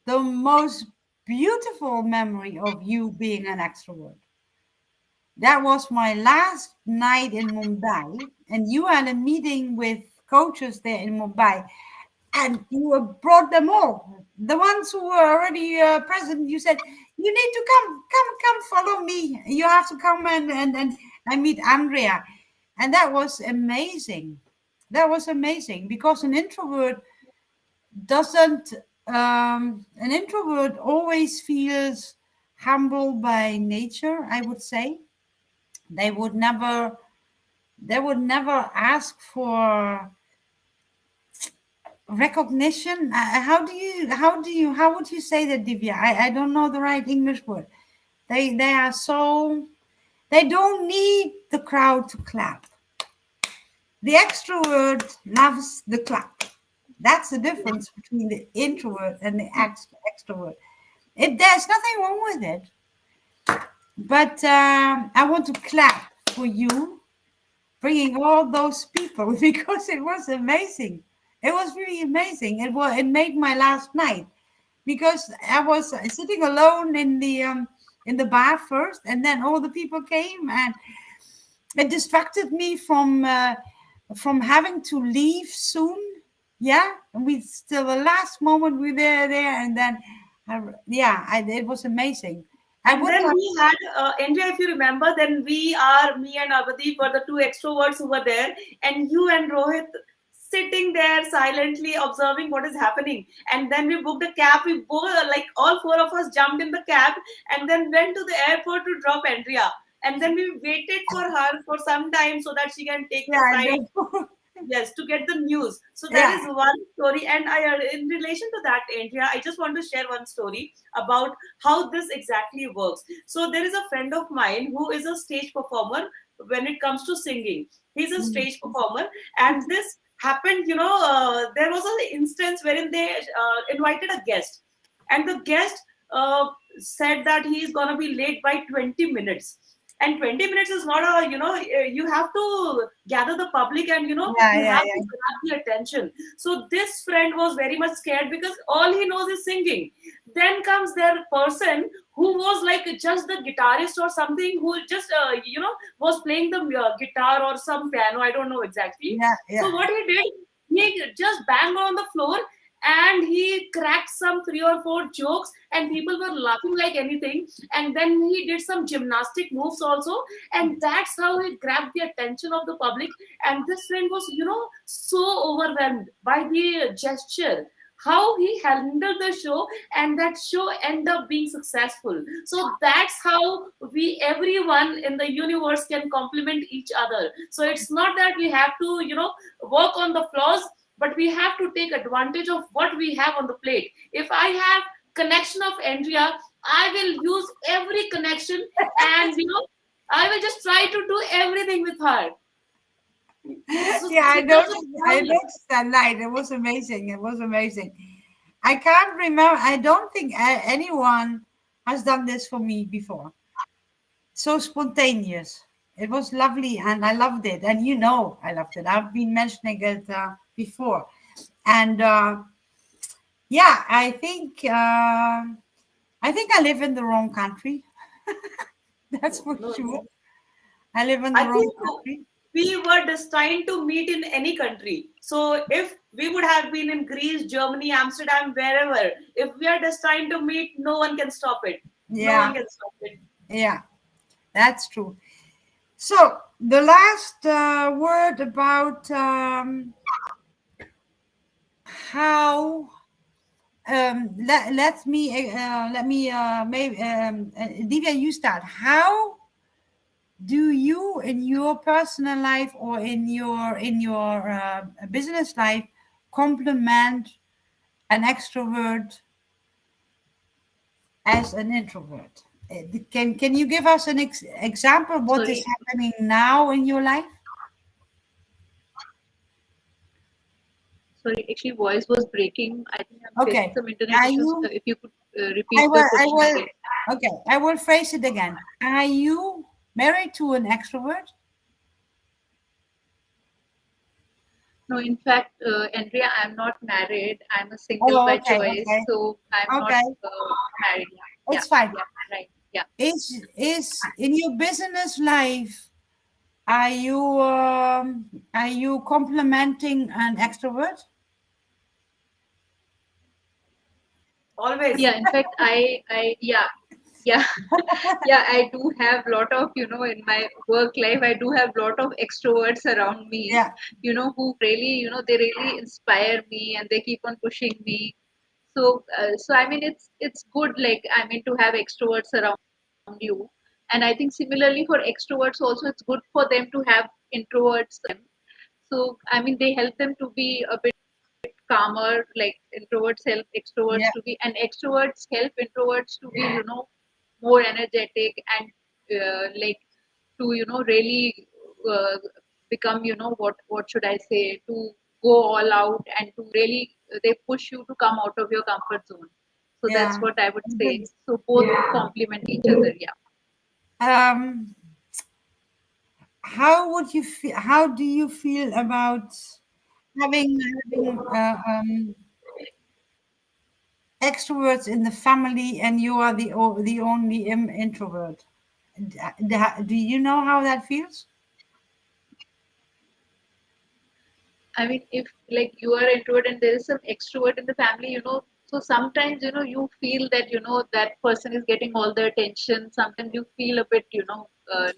the most beautiful memory of you being an extrovert. That was my last night in Mumbai, and you had a meeting with coaches there in Mumbai, and you brought them all. The ones who were already present, you said, "You need to come, follow me. You have to come and meet Andrea." And that was amazing. That was amazing because doesn't an introvert always feels humble by nature, I would say. They would never ask for recognition. How would you say that, Divya? I don't know the right English word. They are so, they don't need the crowd to clap. The extrovert loves the clap. That's the difference between the introvert and the extrovert. There's nothing wrong with it, but I want to clap for you bringing all those people because it was amazing. It was really amazing. It made my last night because I was sitting alone in the bar first, and then all the people came, and it distracted me from having to leave soon. Yeah, and we still the last moment we were there, and then yeah, it was amazing. I And would then have. we had India, if you remember, then me and Avadeep were the two extroverts who were there, and you and Rohit sitting there silently observing what is happening. And then we booked a cab. We both, like all four of us, jumped in the cab and then went to the airport to drop Andrea. And then we waited for her for some time so that she can take Yeah, the I flight. know. Yes, to get the news. So that Yeah. is one story. And in relation to that, Andrea, I just want to share one story about how this exactly works. So there is a friend of mine who is a stage performer when it comes to singing. He's a Mm. stage performer, and this happened. There was an instance wherein they invited a guest, and the guest said that he is gonna be late by 20 minutes. And 20 minutes is not a, you have to gather the public, and Yeah, you yeah, have to yeah. grab the attention. So this friend was very much scared because all he knows is singing. Then comes their person who was like just the guitarist or something, who just was playing the guitar or some piano, I don't know exactly. Yeah, So yeah. what he did, he just banged on the floor and he cracked some three or four jokes, and people were laughing like anything. And then he did some gymnastic moves also, and that's how he grabbed the attention of the public. And this friend was so overwhelmed by the gesture, how he handled the show, and that show ended up being successful. So that's how we, everyone in the universe, can complement each other. So it's not that we have to work on the flaws, but we have to take advantage of what we have on the plate. If I have connection of Andrea, I will use every connection, and I will just try to do everything with her. Yeah, So that's I how. noticed that night. It was amazing. It was amazing. I can't remember. I don't think anyone has done this for me before. So spontaneous. It was lovely, and I loved it. And I loved it. I've been mentioning it before, and yeah, I think I live in the wrong country. That's No, for no, sure. no. I live in the I wrong think country. we were destined to meet in any country. So if we would have been in Greece, Germany, Amsterdam, wherever, if we are destined to meet, no one can stop it. No one Yeah, can stop it. yeah, that's true. So the last word about how let me maybe Divya, you start. How do you in your personal life or in your business life complement an extrovert as an introvert? Can you give us an example of what is Sorry, happening now in your life? sorry. Actually, voice was breaking. I think I'm facing Okay. some internet Are issues. you? If you could repeat the I question will. again. Okay, I will phrase it again. Are you married to an extrovert? No, in fact, Andrea, I'm not married. I'm a single Oh, by okay, choice, okay, so I'm not okay. married. Yeah, It's fine. yeah, right. Yeah. Is in your business life, are you complimenting an extrovert? Always. Yeah, in fact, yeah, yeah, yeah, I do have lot of, in my work life, I do have lot of extroverts around me, Yeah, who really, they really inspire me and they keep on pushing me. So I mean, it's good, like, I mean, to have extroverts around you. And I think similarly for extroverts also, it's good for them to have introverts. So, I mean, they help them to be a bit calmer, like introverts help extroverts yeah, to be, and extroverts help introverts to be, more energetic and like to, really uh, become, what should I say, to go all out and to really, they push you to come out of your comfort zone. So that's yeah. what I would say. Good. So both complement each other. Yeah. Um, how would you feel? How do you feel about having extroverts in the family, and you are the only introvert? Do you know how that feels? I mean, if like you are introvert and there is some extrovert in the family, so sometimes, you feel that, that person is getting all the attention. Sometimes you feel a bit,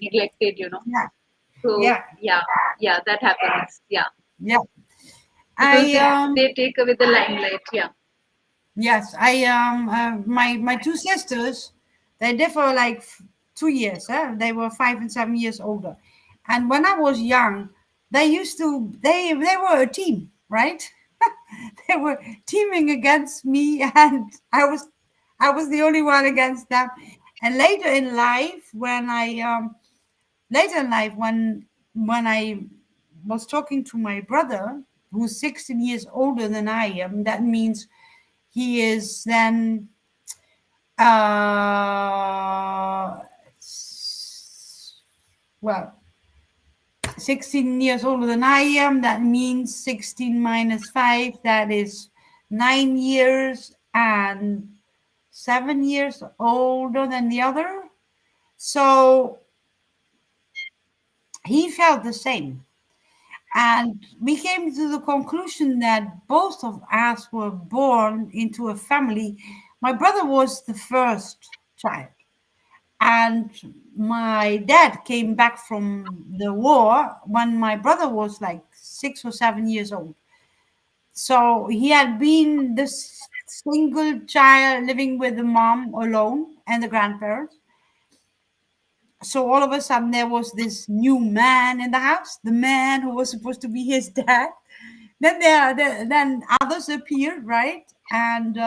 neglected. Yeah, So yeah, yeah, yeah, that happens. Yeah, yeah. because I they take away the limelight. Yeah. Yes, my two sisters, they differ like 2 years. They were 5 and 7 years older, and when I was young, they were a team, right? They were teaming against me, and I was the only one against them. And later in life when I was talking to my brother, who's 16 years older than I am, that means he is then uh, well, 16 years older than I am. That means 16 minus 5, that is 9 years and 7 years older than the other. So he felt the same. And we came to the conclusion that both of us were born into a family. My brother was the first child. And my dad came back from the war when my brother was like 6 or 7 years old. So he had been this single child living with the mom alone and the grandparents. So all of a sudden there was this new man in the house, the man who was supposed to be his dad. Then others appeared, right? And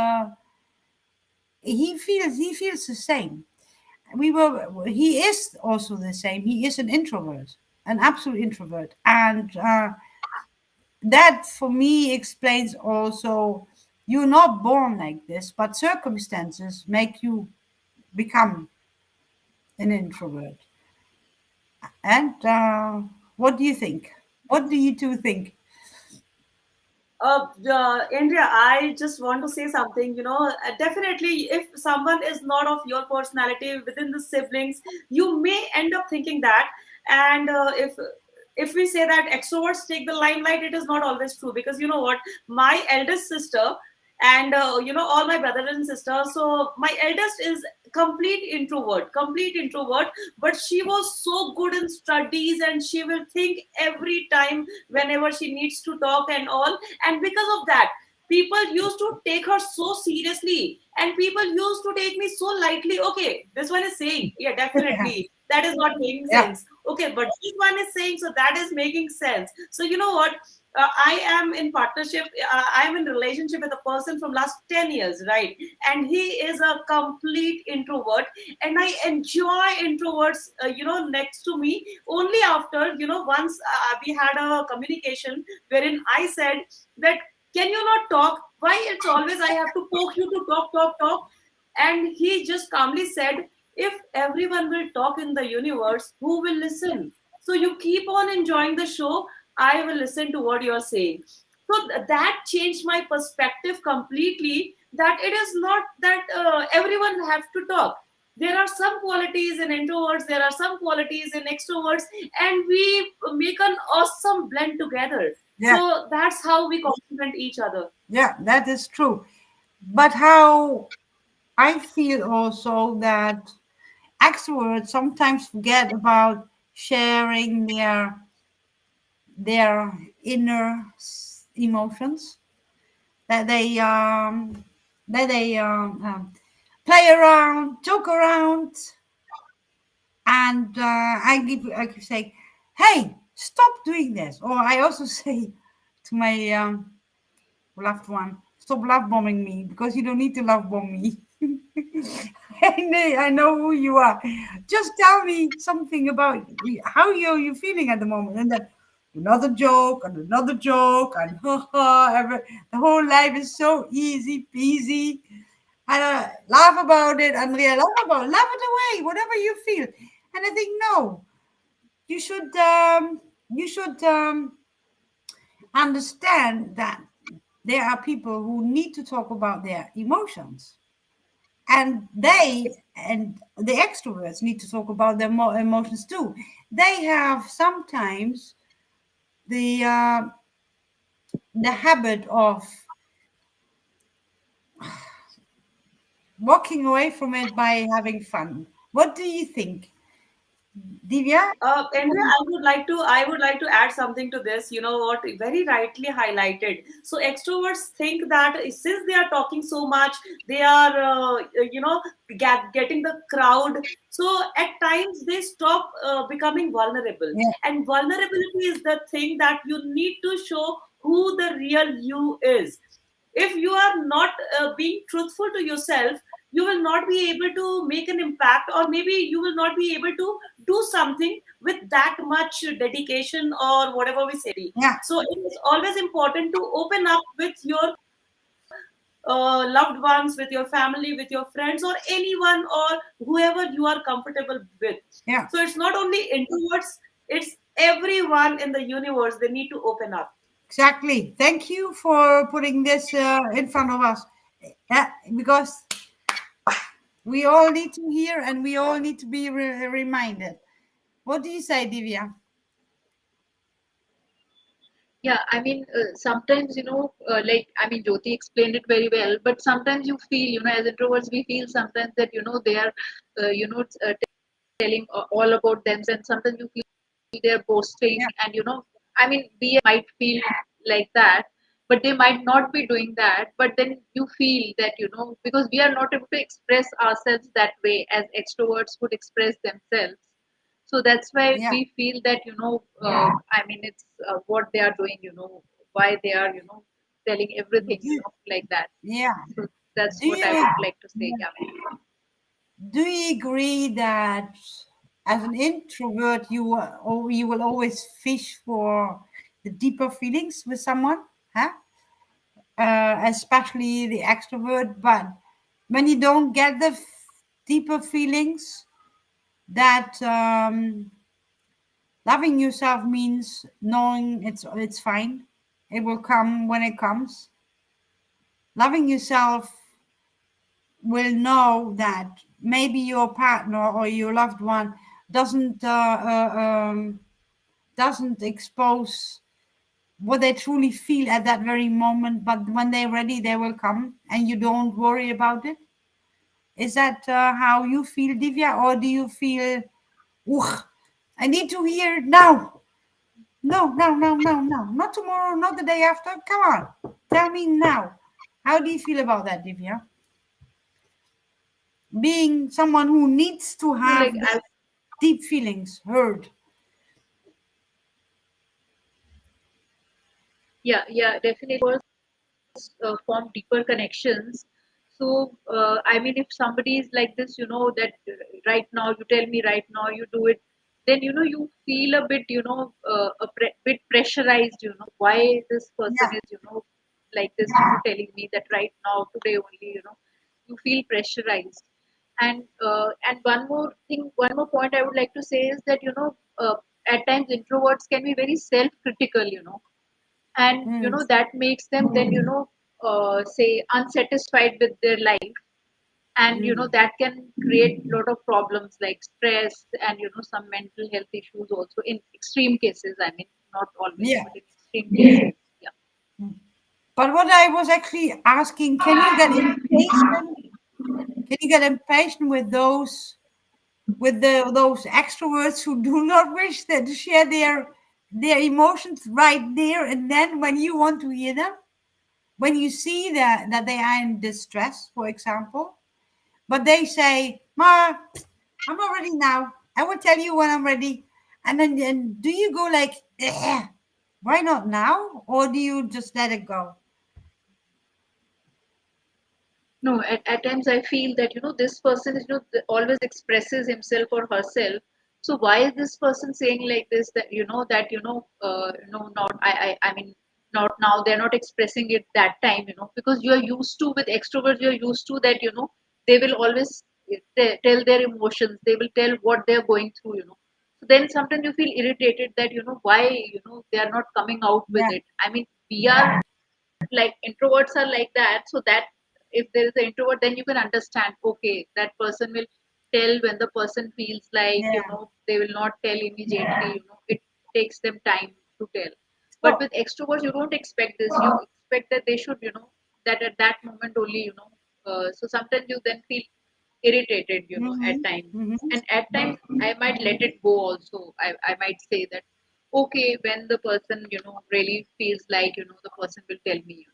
he feels the same. He is also the same. He is an introvert, an absolute introvert, and that for me explains also you're not born like this, but circumstances make you become an introvert. And what do you think? What do you two think? Andrea, I just want to say something. Definitely, if someone is not of your personality within the siblings, you may end up thinking that. And if we say that extroverts take the limelight, it is not always true, because you know what, my eldest sister and all my brothers and sisters. So my eldest is complete introvert, but she was so good in studies, and she will think every time whenever she needs to talk and all. And because of that, people used to take her so seriously, and people used to take me so lightly. Okay, this one is saying, yeah, Yeah, definitely that is not making yeah, sense. Okay, but this one is saying, so that is making sense. So you know what, I am in partnership, I am in relationship with a person from last 10 years, right? And he is a complete introvert, and I enjoy introverts next to me. Only after, once we had a communication wherein I said that, can you not talk? Why it's always I have to poke you to talk? And he just calmly said, if everyone will talk in the universe, who will listen? So you keep on enjoying the show, I will listen to what you're saying. So that changed my perspective completely, that it is not that everyone have to talk. There are some qualities in introverts, there are some qualities in extroverts, and we make an awesome blend together. yeah, So that's how we complement each other. yeah, that is true. But how I feel also that extroverts sometimes forget about sharing their inner emotions, that they play around, joke around, and I keep saying, "Hey, stop doing this," or I also say to my loved one, "Stop love bombing me because you don't need to love bomb me." I know who you are. Just tell me something about how you feeling at the moment, and then another joke and another joke and the whole life is so easy peasy. And laugh about it, Andrea. Laugh it away, whatever you feel. And I think no, you should understand that there are people who need to talk about their emotions, and the extroverts need to talk about their emotions too. They have sometimes the the habit of walking away from it by having fun. What do you think, Divya? Andrea, I would like to add something to this. You know what? Very rightly highlighted. So extroverts think that since they are talking so much, they are getting the crowd. So at times they stop becoming vulnerable, Yeah, and vulnerability is the thing that you need to show who the real you is. If you are not being truthful to yourself, you will not be able to make an impact, or maybe you will not be able to do something with that much dedication or whatever we say. yeah, So it is always important to open up with your loved ones, with your family, with your friends, or anyone or whoever you are comfortable with. yeah. So it's not only introverts, it's everyone in the universe. They need to open up. Exactly. Thank you for putting this in front of us. Because we all need to hear and we all need to be reminded. What do you say, Divya? Yeah, I mean, sometimes, like, I mean, Jyoti explained it very well, but sometimes you feel, as introverts, we feel sometimes that, they are, telling all about themselves, and sometimes you feel they're boasting, Yeah, and, I mean, we might feel like that, but they might not be doing that, but then you feel that, because we are not able to express ourselves that way as extroverts would express themselves. So that's why yeah, we feel that, I mean, it's what they are doing, why they are, telling everything, do, like that. yeah. So that's Do what I you would like to say. Yeah. do you agree that as an introvert you will always fish for the deeper feelings with someone, huh? Especially the extrovert, but when you don't get the deeper feelings, that loving yourself means knowing it's fine. It will come when it comes. Loving yourself will know that maybe your partner or your loved one doesn't doesn't expose what they truly feel at that very moment, but when they're ready, they will come, and you don't worry about it. Is that how you feel, Divya, or do you feel, ugh, I need to hear it now? No, no, no, no, no, not tomorrow, not the day after. Come on, tell me now. How do you feel about that, Divya? Being someone who needs to No, like, have the deep feelings heard. yeah, definitely. Form deeper connections. So, I mean, if somebody is like this, that right now, you tell me right now, you do it, then, you feel a bit, bit pressurized, why this person Yeah, is, like this, telling me that right now, today only, you feel pressurized. And one more point I would like to say is that, at times introverts can be very self-critical, and mm, that makes them then say unsatisfied with their life, and mm, that can create a lot of problems like stress and some mental health issues also in extreme cases. I mean, not always, yeah. but in extreme cases. Yeah. But what I was actually asking, can you get impatient? Can you get impatient with those extroverts who do not wish to share their emotions right there and then when you want to hear them? When you see that they are in distress, for example, but they say, "Ma, I'm not ready now. I will tell you when I'm ready." And then do you go like, why not now? Or do you just let it go? No, at times I feel that this person is always expresses himself or herself. So why is this person saying like this? That that no, not I mean, not now. They're not expressing it that time. Because you are used to with extroverts. You are used to that. They will always tell their emotions. They will tell what they're going through. So then sometimes you feel irritated that why they are not coming out with Yeah, it. I mean, we are like introverts are like that, so that if there is an introvert, then you can understand, okay, that person will tell when the person feels like yeah, they will not tell immediately. It takes them time to tell. But Oh, with extroverts, you don't expect this. You expect that they should, that at that moment only, so sometimes you then feel irritated, at mhm, times. mhm. And at times, I might let it go also. I might say that, okay, when the person, really feels like, the person will tell me.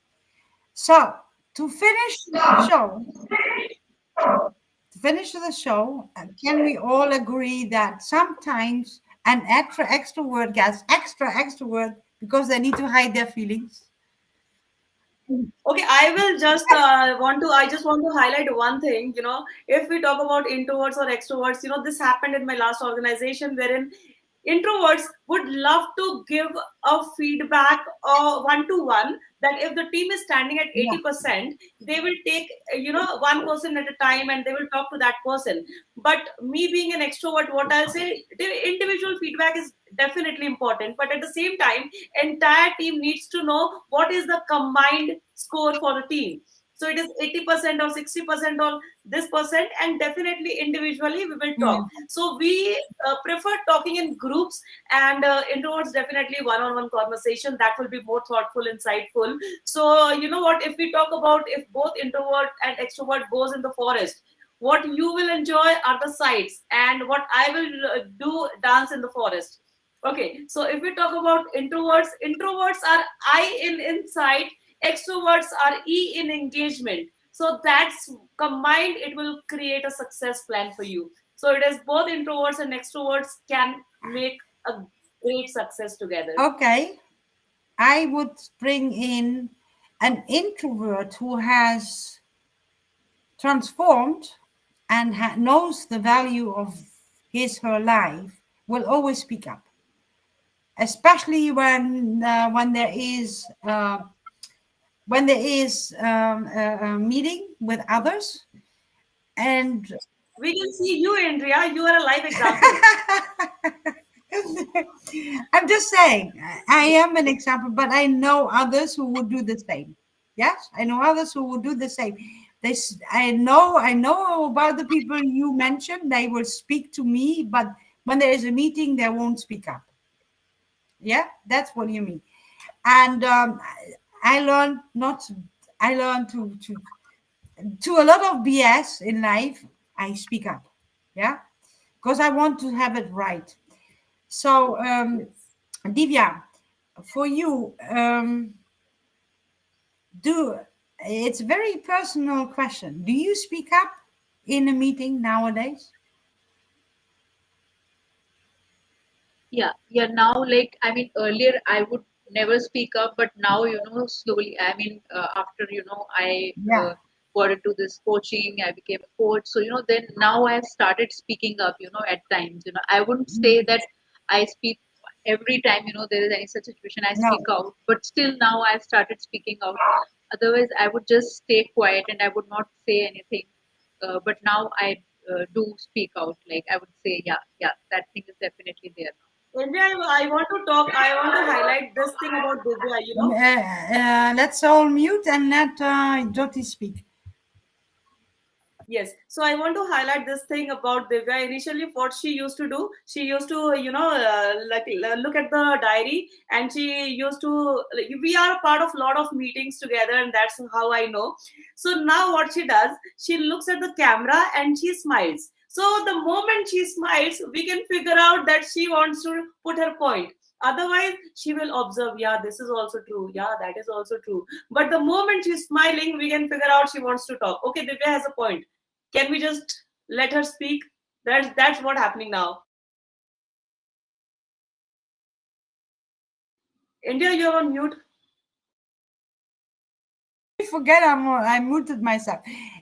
So to finish the show, to finish the show, can we all agree that sometimes an extrovert gets extra extrovert because they need to hide their feelings? Okay, I will just I just want to highlight one thing. If we talk about introverts or extroverts, this happened in my last organization wherein introverts would love to give a feedback one to one, that if the team is standing at Yeah. 80%, they will take one person at a time and they will talk to that person. But me being an extrovert, what I'll say, the individual feedback is definitely important, but at the same time, entire team needs to know what is the combined score for the team. So it is 80% or 60% or this percent, and definitely individually we will talk. Mm. So we prefer talking in groups, and introverts definitely one-on-one conversation that will be more thoughtful, insightful. So you know what, if we talk about, if both introvert and extrovert goes in the forest, what you will enjoy are the sights, and what I will do, dance in the forest. Okay, so if we talk about introverts are I in insight, extroverts are E in engagement. So that's combined, it will create a success plan for you. So it is both introverts and extroverts can make a great success together. Okay, I would bring in an introvert who has transformed and knows the value of his her life will always speak up, especially when there is a meeting with others. And We can see you, Andrea. You are a live example. I'm just saying, I am an example, but I know others who would do the same. Yes, I know others who would do the same. I know about the people you mentioned. They will speak to me, but when there is a meeting, they won't speak up. Yeah, that's what you mean. And I learned not. I learned to a lot of BS in life. I speak up. Yeah, because I want to have it right. So, Yes. Divya, for you, do it's a very personal question. Do you speak up in a meeting nowadays? Yeah, now, like, I mean, earlier I would never speak up, but now, slowly, I mean, after, I Yeah. got into this coaching, I became a coach. So, then now I've started speaking up, at times. I wouldn't say Mm. that I speak every time, there is any such situation, I speak No. out, but still now I've started speaking out. Otherwise, I would just stay quiet and I would not say anything. But now I do speak out. Like, I would say, yeah, yeah, that thing is definitely there. Andrea, I want to talk, I want to highlight this thing about Divya. Let's all mute and let Jyoti speak. Yes. So I want to highlight this thing about Divya. Initially, what she used to do, she used to, look at the diary, and she used to, we are a part of a lot of meetings together, and that's how I know. So now what she does, she looks at the camera and she smiles. So the moment she smiles, we can figure out that she wants to put her point. Otherwise, she will observe, yeah, this is also true. Yeah, that is also true. But the moment she's smiling, we can figure out she wants to talk. Okay, Divya has a point, can we just let her speak? That's what happening now. India, you're on mute. Forget I muted myself.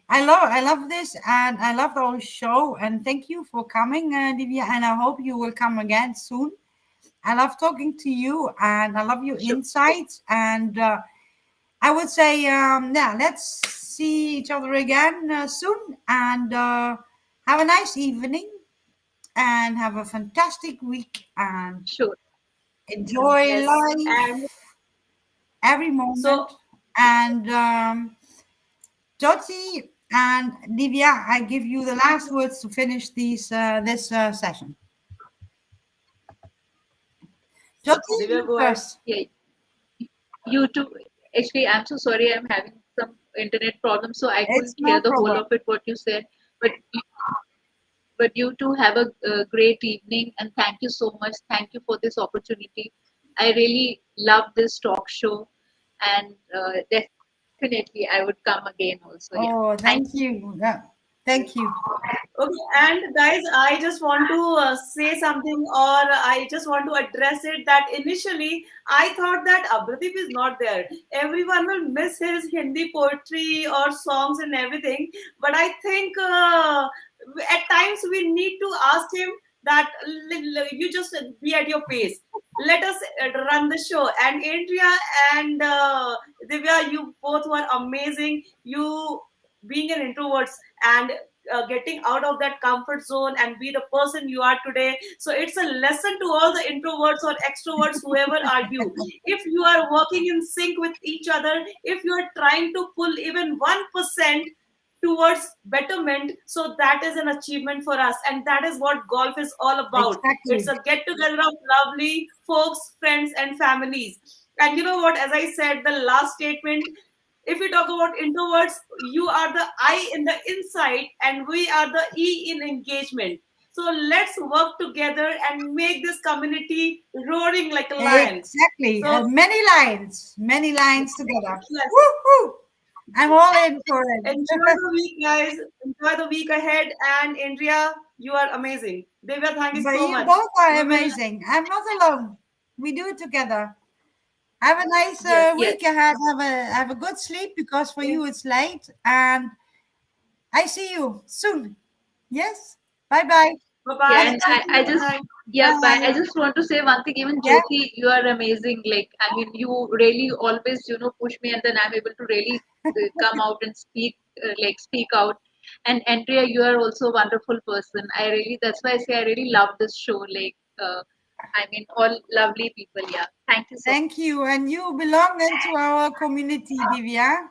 I love this and I love the whole show and thank you for coming, Divya. And I hope you will come again soon. I love talking to you and I love your Sure. insights. And I would say, yeah, let's see each other again soon and have a nice evening and have a fantastic week and Sure. enjoy Yes, and life every so moment. And Jyoti and Divya, I give you the last words to finish this session. Jyoti, Divya, you go ahead. first. Yeah. You too. Actually, I'm so sorry. I'm having some internet problems, so I It's couldn't hear no the whole problem. of it what you said. But you two have a great evening, and thank you so much. Thank you for this opportunity. I really love this talk show, and definitely I would come again also. Yeah. Thank Oh, you. thank you. Yeah. Thank you. Okay, and guys, I just want to say something, or I just want to address it that initially I thought that Abradip is not there. Everyone will miss his Hindi poetry or songs and everything, but I think at times we need to ask him that you just be at your pace. Let us run the show. And Andrea and Divya, you both were amazing. You being an introvert and getting out of that comfort zone and be the person you are today. So it's a lesson to all the introverts or extroverts, whoever are you. If you are working in sync with each other, if you are trying to pull even 1% towards betterment, so that is an achievement for us, and that is what golf is all about. It's Exactly. a get together of lovely folks, friends and families. And you know what, as I said, the last statement, if we talk about introverts, you are the I in the inside, and we are the E in engagement. So let's work together and make this community roaring like a lion. Exactly. So, Many lines together. yes, Woohoo! I'm all in for enjoy it. the week, guys. Enjoy the week ahead. And Andrea, you are amazing. Devya, thank you But so you much. both are We will, amazing. I'm not alone. We do it together. Have a nice yes. Yes. week ahead. Have a good sleep because for you it's late. And I see you soon. Yes. Bye bye. Bye Yeah, bye. and Thank I you. Good just night. yeah, but Bye. I just want to say one thing. Even Yeah. Jyoti, you are amazing. Like, I mean, you really always, push me, and then I'm able to really come out and speak out. And Andrea, you are also a wonderful person. I really, that's why I say I really love this show. I mean, all lovely people. Yeah, thank you so Thank you. And you belong into our community, Divya.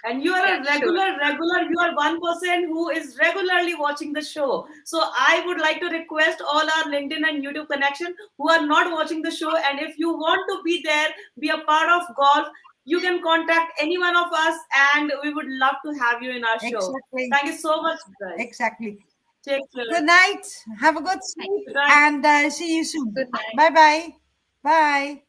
And you are yeah, a sure. regular, you are one person who is regularly watching the show. So I would like to request all our LinkedIn and YouTube connection who are not watching the show, and if you want to be there, be a part of golf, you can contact any one of us, and we would love to have you in our show. Exactly. Thank you so much, guys. Exactly. Take care. Good night. Have a good Thank sleep you. Good night. and see you soon. Good night. Bye bye. Bye.